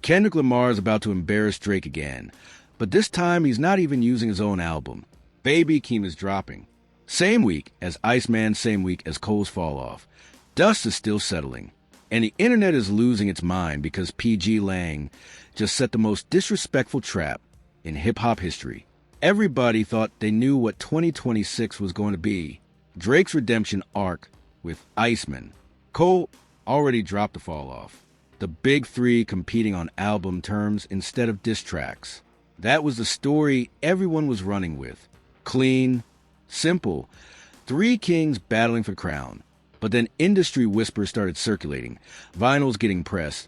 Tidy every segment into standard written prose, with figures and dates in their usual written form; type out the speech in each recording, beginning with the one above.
Kendrick Lamar is about to embarrass Drake again, but this time he's not even using his own album. Baby Keem is dropping. Same week as Iceman, same week as Cole's Fall Off. Dust is still settling, and the internet is losing its mind because PG Lang just set the most disrespectful trap in hip-hop history. Everybody thought they knew what 2026 was going to be. Drake's redemption arc with Iceman. Cole already dropped the Fall Off. The big three competing on album terms instead of diss tracks. That was the story everyone was running with. Clean, simple, three kings battling for the crown. But then industry whispers started circulating, vinyls getting pressed,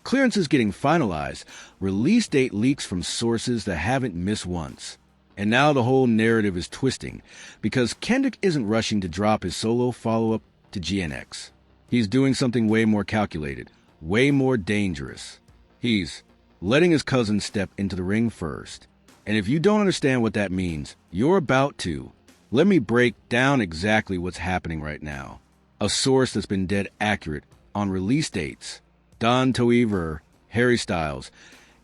clearances getting finalized, release date leaks from sources that haven't missed once. And now the whole narrative is twisting, because Kendrick isn't rushing to drop his solo follow-up to GNX. He's doing something way more calculated, way more dangerous. He's letting his cousin step into the ring first. And if you don't understand what that means, you're about to. Let me break down exactly what's happening right now. A source that's been dead accurate on release dates. Don Toiver, Harry Styles,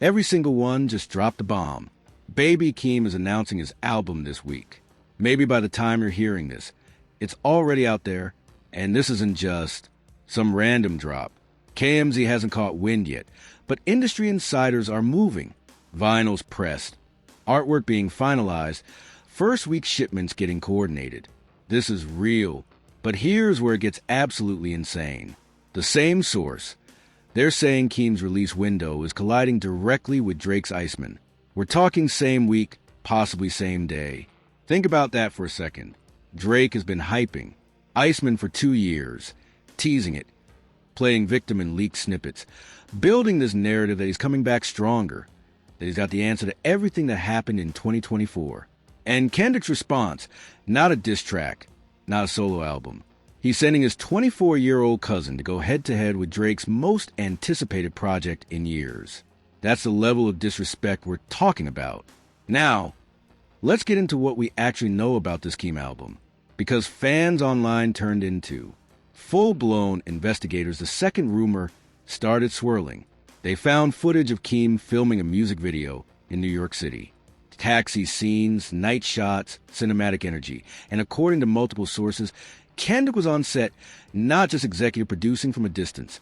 every single one just dropped the bomb. Baby Keem is announcing his album this week. Maybe by the time you're hearing this, it's already out there, and this isn't just some random drop. KMZ hasn't caught wind yet, but industry insiders are moving. Vinyls pressed, artwork being finalized, first week shipments getting coordinated. This is real, but here's where it gets absolutely insane. The same source. They're saying Keem's release window is colliding directly with Drake's Iceman. We're talking same week, possibly same day. Think about that for a second. Drake has been hyping Iceman for 2 years, teasing it, playing victim in leaked snippets, building this narrative that he's coming back stronger, that he's got the answer to everything that happened in 2024. And Kendrick's response, not a diss track, not a solo album. He's sending his 24-year-old cousin to go head-to-head with Drake's most anticipated project in years. That's the level of disrespect we're talking about. Now, let's get into what we actually know about this Keem album. Because fans online turned into full-blown investigators, the second rumor started swirling. They found footage of Keem filming a music video in New York City. Taxi scenes, night shots, cinematic energy. And according to multiple sources, Kendrick was on set, not just executive producing from a distance.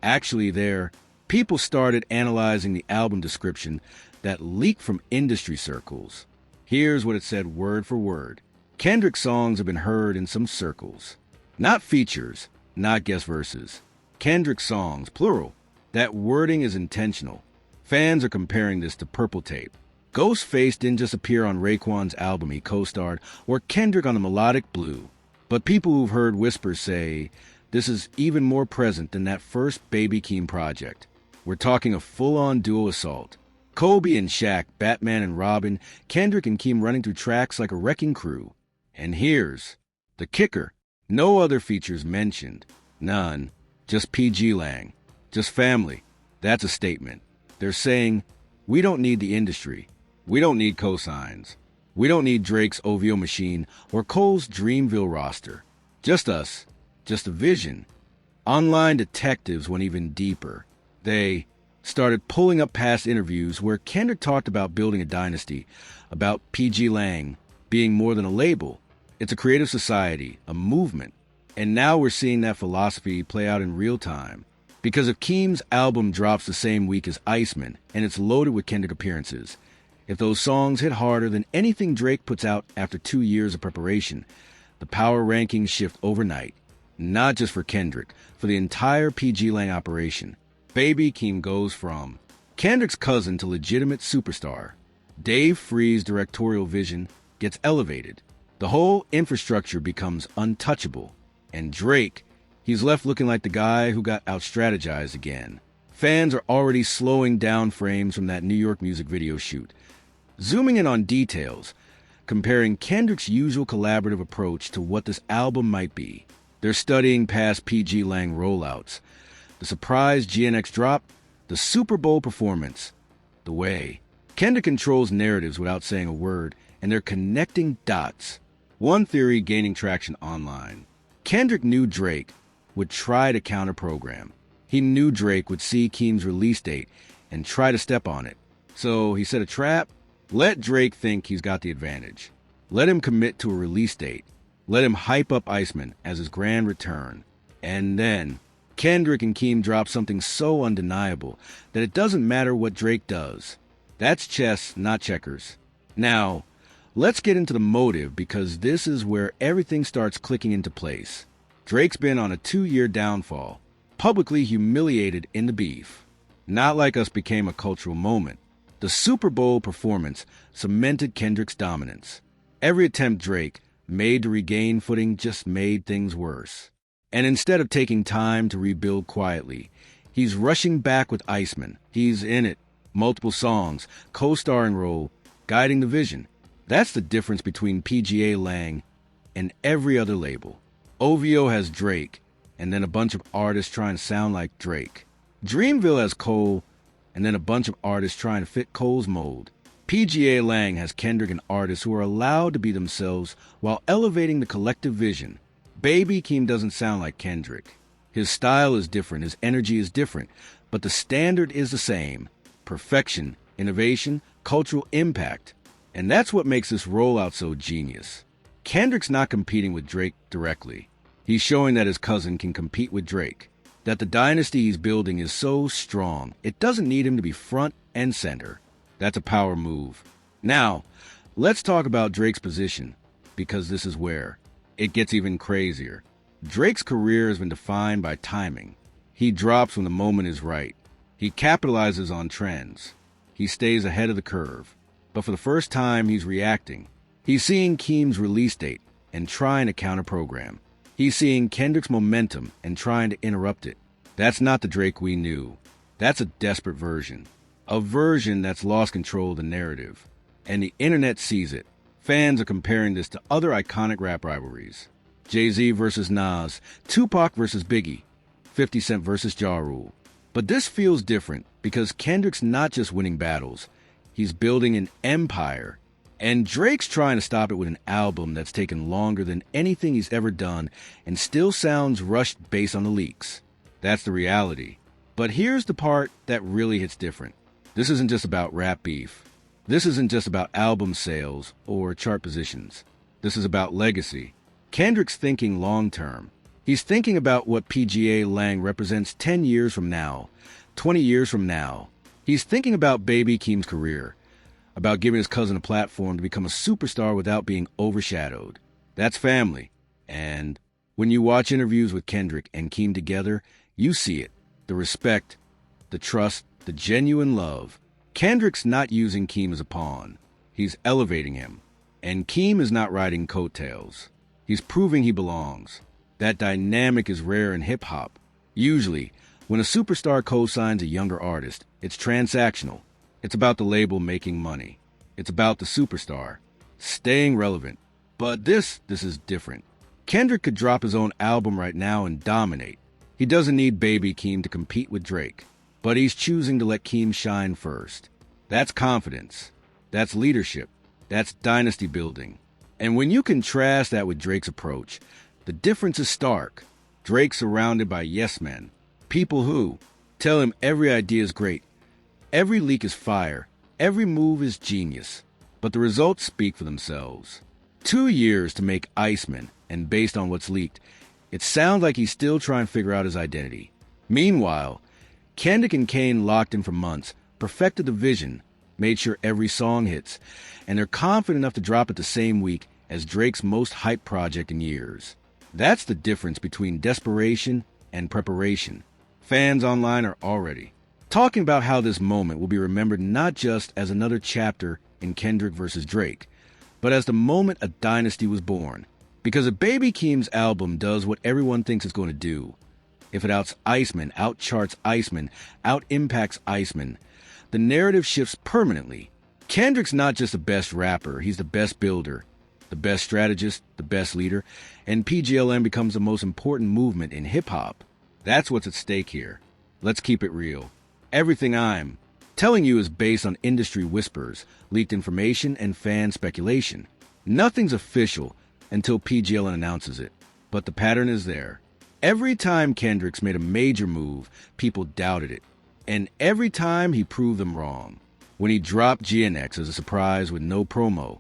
Actually there, people started analyzing the album description that leaked from industry circles. Here's what it said word for word. Kendrick's songs have been heard in some circles. Not features, not guest verses. Kendrick songs, plural. That wording is intentional. Fans are comparing this to Purple Tape. Ghostface didn't just appear on Raekwon's album he co-starred, or Kendrick on the Melodic Blue. But people who've heard whispers say this is even more present than that first Baby Keem project. We're talking a full-on duo assault. Kobe and Shaq, Batman and Robin, Kendrick and Keem running through tracks like a wrecking crew. And here's the kicker. No other features mentioned. None. Just PG Lang. Just family. That's a statement. They're saying, we don't need the industry. We don't need cosigns. We don't need Drake's OVO machine or Cole's Dreamville roster. Just us. Just a vision. Online detectives went even deeper. They started pulling up past interviews where Kendrick talked about building a dynasty, about PG Lang being more than a label. It's a creative society, a movement. And now we're seeing that philosophy play out in real time. Because if Keem's album drops the same week as Iceman, and it's loaded with Kendrick appearances, if those songs hit harder than anything Drake puts out after 2 years of preparation, the power rankings shift overnight. Not just for Kendrick, for the entire PG Lang operation. Baby Keem goes from Kendrick's cousin to legitimate superstar. Dave Free's directorial vision gets elevated. The whole infrastructure becomes untouchable. And Drake, he's left looking like the guy who got out-strategized again. Fans are already slowing down frames from that New York music video shoot, zooming in on details, comparing Kendrick's usual collaborative approach to what this album might be. They're studying past PG Lang rollouts, the surprise GNX drop, the Super Bowl performance, the way Kendrick controls narratives without saying a word, and they're connecting dots. One theory gaining traction online. Kendrick knew Drake would try to counter-program. He knew Drake would see Keem's release date and try to step on it. So he set a trap. Let Drake think he's got the advantage. Let him commit to a release date. Let him hype up Iceman as his grand return. And then Kendrick and Keem drop something so undeniable that it doesn't matter what Drake does. That's chess, not checkers. Now, let's get into the motive, because this is where everything starts clicking into place. Drake's been on a 2-year downfall, publicly humiliated in the beef. Not Like Us became a cultural moment. The Super Bowl performance cemented Kendrick's dominance. Every attempt Drake made to regain footing just made things worse. And instead of taking time to rebuild quietly, he's rushing back with Iceman. He's in it. Multiple songs, co-starring role, guiding the vision. That's the difference between PGA Lang and every other label. OVO has Drake, and then a bunch of artists trying to sound like Drake. Dreamville has Cole, and then a bunch of artists trying to fit Cole's mold. PGA Lang has Kendrick and artists who are allowed to be themselves while elevating the collective vision. Baby Keem doesn't sound like Kendrick. His style is different, his energy is different, but the standard is the same. Perfection, innovation, cultural impact. And that's what makes this rollout so genius. Kendrick's not competing with Drake directly. He's showing that his cousin can compete with Drake, that the dynasty he's building is so strong, it doesn't need him to be front and center. That's a power move. Now, let's talk about Drake's position, because this is where it gets even crazier. Drake's career has been defined by timing. He drops when the moment is right. He capitalizes on trends. He stays ahead of the curve. But for the first time, he's reacting. He's seeing Keem's release date and trying to counter-program. He's seeing Kendrick's momentum and trying to interrupt it. That's not the Drake we knew. That's a desperate version. A version that's lost control of the narrative. And the internet sees it. Fans are comparing this to other iconic rap rivalries. Jay-Z versus Nas, Tupac versus Biggie, 50 Cent versus Ja Rule. But this feels different because Kendrick's not just winning battles. He's building an empire. And Drake's trying to stop it with an album that's taken longer than anything he's ever done and still sounds rushed based on the leaks. That's the reality. But here's the part that really hits different. This isn't just about rap beef. This isn't just about album sales or chart positions. This is about legacy. Kendrick's thinking long-term. He's thinking about what PGA Lang represents 10 years from now, 20 years from now. He's thinking about Baby Keem's career, about giving his cousin a platform to become a superstar without being overshadowed. That's family. And when you watch interviews with Kendrick and Keem together, you see it. The respect, the trust, the genuine love. Kendrick's not using Keem as a pawn. He's elevating him. And Keem is not riding coattails. He's proving he belongs. That dynamic is rare in hip-hop. Usually, when a superstar co-signs a younger artist, it's transactional. It's about the label making money. It's about the superstar staying relevant. But this is different. Kendrick could drop his own album right now and dominate. He doesn't need Baby Keem to compete with Drake. But he's choosing to let Keem shine first. That's confidence. That's leadership. That's dynasty building. And when you contrast that with Drake's approach, the difference is stark. Drake's surrounded by yes men. People who tell him every idea is great. Every leak is fire. Every move is genius. But the results speak for themselves. 2 years to make Iceman, and based on what's leaked, it sounds like he's still trying to figure out his identity. Meanwhile, Kendrick and Kane locked in for months, perfected the vision, made sure every song hits, and they're confident enough to drop it the same week as Drake's most hyped project in years. That's the difference between desperation and preparation. Fans online are already talking about how this moment will be remembered not just as another chapter in Kendrick versus Drake, but as the moment a dynasty was born. Because if Baby Keem's album does what everyone thinks it's going to do, if it outs Iceman, outcharts Iceman, out-impacts Iceman, the narrative shifts permanently. Kendrick's not just the best rapper, he's the best builder, the best strategist, the best leader, and PGLM becomes the most important movement in hip-hop. That's what's at stake here. Let's keep it real. Everything I'm telling you is based on industry whispers, leaked information, and fan speculation. Nothing's official until PGLM announces it, but the pattern is there. Every time Kendrick's made a major move, people doubted it. And every time he proved them wrong. When he dropped GNX as a surprise with no promo,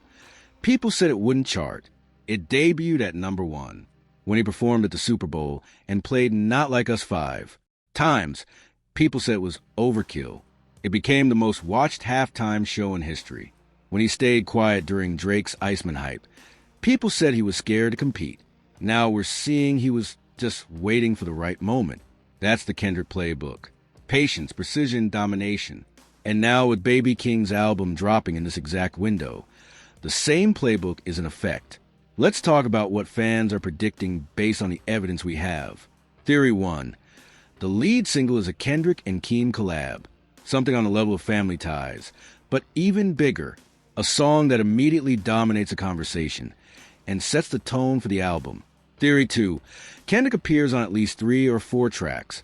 people said it wouldn't chart. It debuted at #1. When he performed at the Super Bowl and played Not Like Us 5 times, people said it was overkill. It became the most watched halftime show in history. When he stayed quiet during Drake's Iceman hype, people said he was scared to compete. Now we're seeing he was just waiting for the right moment. That's the Kendrick playbook. Patience, precision, domination. And now with Baby King's album dropping in this exact window, the same playbook is in effect. Let's talk about what fans are predicting based on the evidence we have. Theory 1. The lead single is a Kendrick and Keem collab, something on the level of Family Ties, but even bigger, a song that immediately dominates a conversation and sets the tone for the album. Theory 2. Kendrick appears on at least 3 or 4 tracks,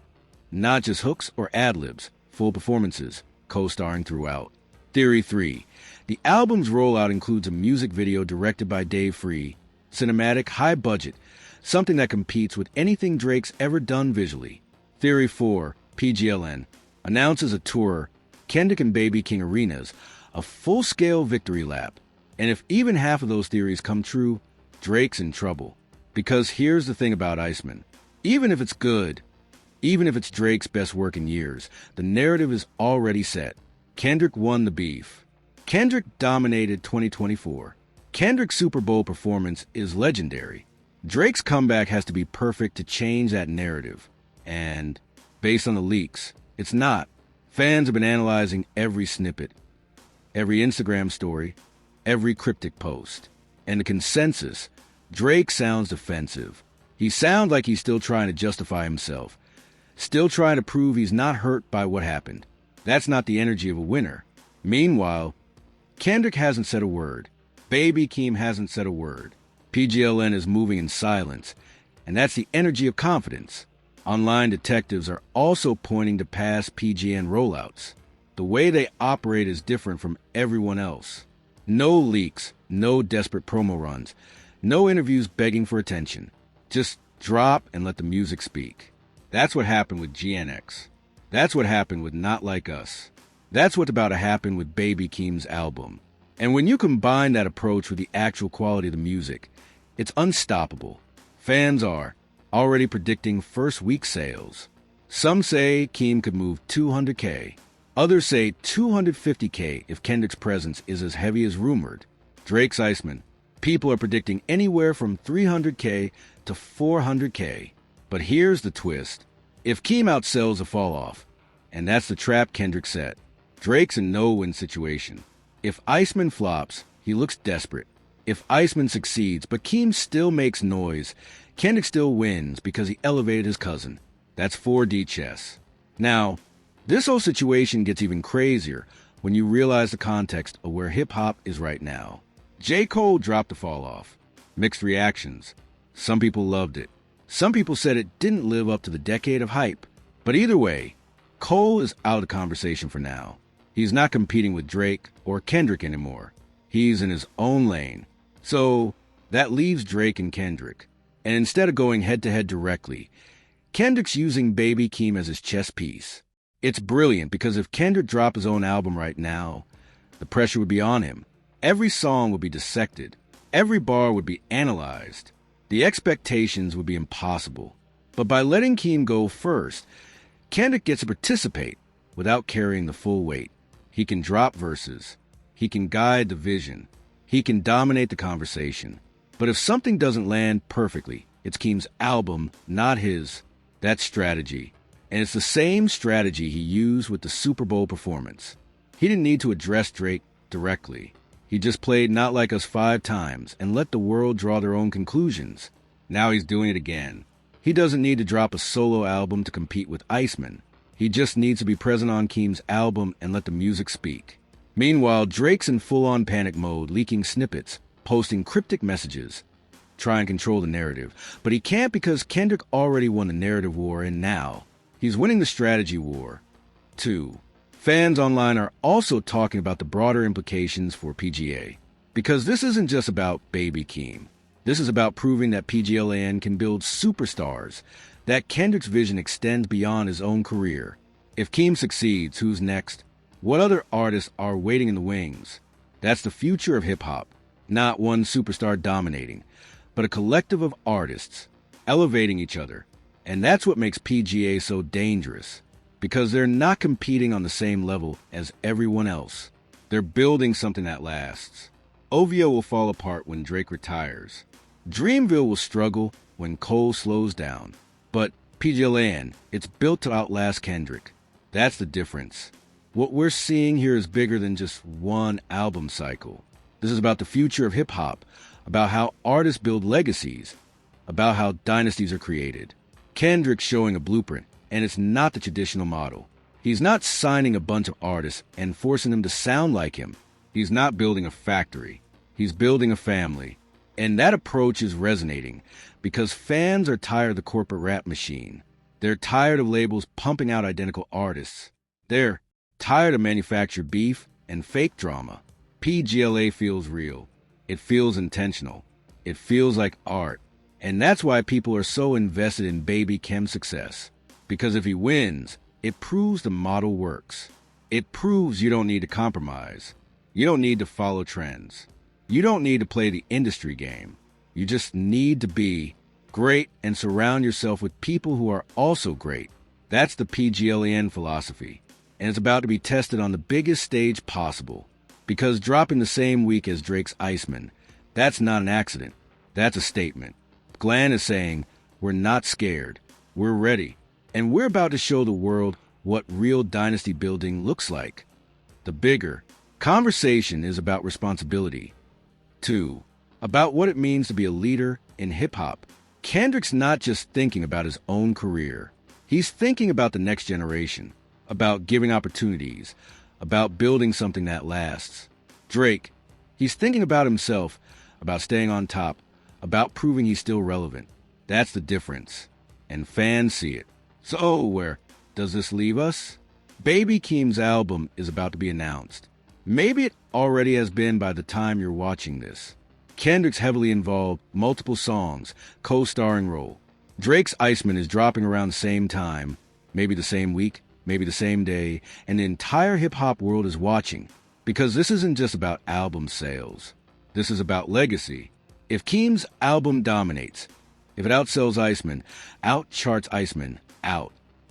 not just hooks or ad-libs, full performances, co-starring throughout. Theory 3. The album's rollout includes a music video directed by Dave Free, cinematic, high budget, something that competes with anything Drake's ever done visually. Theory 4. PGLN announces a tour, Kendrick and Baby King arenas, a full-scale victory lap. And if even half of those theories come true, Drake's in trouble. Because here's the thing about Iceman. Even if it's good, even if it's Drake's best work in years, the narrative is already set. Kendrick won the beef. Kendrick dominated 2024. Kendrick's Super Bowl performance is legendary. Drake's comeback has to be perfect to change that narrative. And, based on the leaks, it's not. Fans have been analyzing every snippet, every Instagram story, every cryptic post. And the consensus, Drake sounds defensive. He sounds like he's still trying to justify himself, still trying to prove he's not hurt by what happened. That's not the energy of a winner. Meanwhile, Kendrick hasn't said a word. Baby Keem hasn't said a word. PGLN is moving in silence, and that's the energy of confidence. Online detectives are also pointing to past PGN rollouts. The way they operate is different from everyone else. No leaks, no desperate promo runs, no interviews begging for attention. Just drop and let the music speak. That's what happened with GNX. That's what happened with Not Like Us. That's what's about to happen with Baby Keem's album. And when you combine that approach with the actual quality of the music, it's unstoppable. Fans are already predicting first week sales. Some say Keem could move 200K. Others say 250K if Kendrick's presence is as heavy as rumored. Drake's Iceman. People are predicting anywhere from 300K to 400K. But here's the twist. If Keem outsells a fall-off, and that's the trap Kendrick set, Drake's in no-win situation. If Iceman flops, he looks desperate. If Iceman succeeds, but Keem still makes noise, Kendrick still wins because he elevated his cousin. That's 4D chess. Now, this whole situation gets even crazier when you realize the context of where hip-hop is right now. J. Cole dropped the fall-off. Mixed reactions. Some people loved it. Some people said it didn't live up to the decade of hype. But either way, Cole is out of the conversation for now. He's not competing with Drake or Kendrick anymore. He's in his own lane. So that leaves Drake and Kendrick. And instead of going head-to-head directly, Kendrick's using Baby Keem as his chess piece. It's brilliant because if Kendrick dropped his own album right now, the pressure would be on him. Every song would be dissected. Every bar would be analyzed. The expectations would be impossible. But by letting Keem go first, Kendrick gets to participate without carrying the full weight. He can drop verses. He can guide the vision. He can dominate the conversation. But if something doesn't land perfectly, it's Keem's album, not his. That's strategy. And it's the same strategy he used with the Super Bowl performance. He didn't need to address Drake directly. He just played Not Like Us 5 times and let the world draw their own conclusions. Now he's doing it again. He doesn't need to drop a solo album to compete with Iceman. He just needs to be present on Keem's album and let the music speak. Meanwhile, Drake's in full-on panic mode, leaking snippets, posting cryptic messages, try and control the narrative. But he can't because Kendrick already won the narrative war, and now he's winning the strategy war. 2. Fans online are also talking about the broader implications for PGA. Because this isn't just about Baby Keem. This is about proving that PGLN can build superstars, that Kendrick's vision extends beyond his own career. If Keem succeeds, who's next? What other artists are waiting in the wings? That's the future of hip-hop. Not one superstar dominating, but a collective of artists elevating each other. And that's what makes PGA so dangerous, because they're not competing on the same level as everyone else. They're building something that lasts. OVO will fall apart when Drake retires. Dreamville will struggle when Cole slows down. But PGLAN, it's built to outlast Kendrick. That's the difference. What we're seeing here is bigger than just one album cycle. This is about the future of hip-hop, about how artists build legacies, about how dynasties are created. Kendrick's showing a blueprint, and it's not the traditional model. He's not signing a bunch of artists and forcing them to sound like him. He's not building a factory. He's building a family. And that approach is resonating because fans are tired of the corporate rap machine. They're tired of labels pumping out identical artists. They're tired of manufactured beef and fake drama. PGLA feels real. It feels intentional. It feels like art. And that's why people are so invested in Baby Keem's success. Because if he wins, it proves the model works. It proves you don't need to compromise. You don't need to follow trends. You don't need to play the industry game. You just need to be great and surround yourself with people who are also great. That's the PGLAN philosophy. And it's about to be tested on the biggest stage possible. Because dropping the same week as Drake's Iceman, that's not an accident. That's a statement. Glenn is saying, we're not scared. We're ready. And we're about to show the world what real dynasty building looks like. The bigger conversation is about responsibility. 2. About what it means to be a leader in hip-hop. Kendrick's not just thinking about his own career. He's thinking about the next generation, about giving opportunities, about building something that lasts. Drake, he's thinking about himself, about staying on top, about proving he's still relevant. That's the difference. And fans see it. So where does this leave us? Baby Keem's album is about to be announced. Maybe it already has been by the time you're watching this. Kendrick's heavily involved, multiple songs, co-starring role. Drake's Iceman is dropping around the same time, maybe the same week, maybe the same day, and the entire hip-hop world is watching. Because this isn't just about album sales. This is about legacy. If Keem's album dominates, if it outsells Iceman, outcharts Iceman,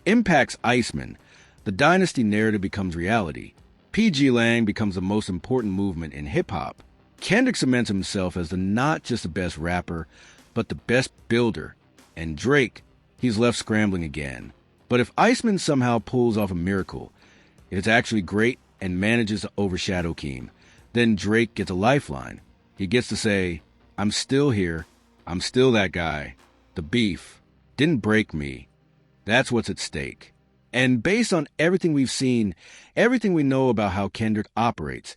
impacts Iceman, the dynasty narrative becomes reality. PG Lang becomes the most important movement in hip-hop. Kendrick cements himself as not just the best rapper, but the best builder. And Drake, he's left scrambling again. But if Iceman somehow pulls off a miracle, if it's actually great and manages to overshadow Keem, then Drake gets a lifeline. He gets to say, I'm still here. I'm still that guy. The beef didn't break me. That's what's at stake. And based on everything we've seen, everything we know about how Kendrick operates,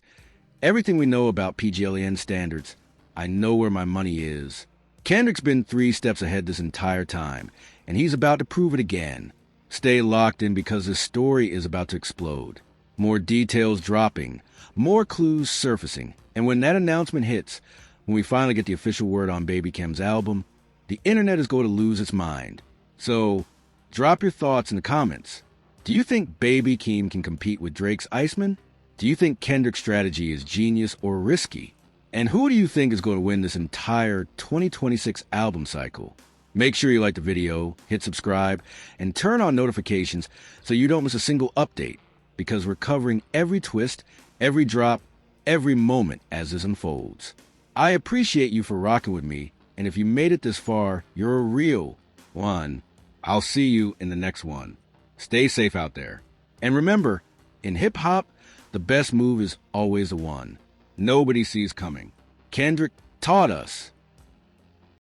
everything we know about PGLAN standards, I know where my money is. Kendrick's been 3 steps ahead this entire time, and he's about to prove it again. Stay locked in because his story is about to explode. More details dropping, more clues surfacing, and when that announcement hits, when we finally get the official word on Baby Keem's album, the internet is going to lose its mind. So, drop your thoughts in the comments. Do you think Baby Keem can compete with Drake's Iceman? Do you think Kendrick's strategy is genius or risky? And who do you think is going to win this entire 2026 album cycle? Make sure you like the video, hit subscribe, and turn on notifications so you don't miss a single update, because we're covering every twist, every drop, every moment as this unfolds. I appreciate you for rocking with me, and if you made it this far, you're a real one. I'll see you in the next one. Stay safe out there. And remember, in hip-hop, the best move is always the one nobody sees coming. Kendrick taught us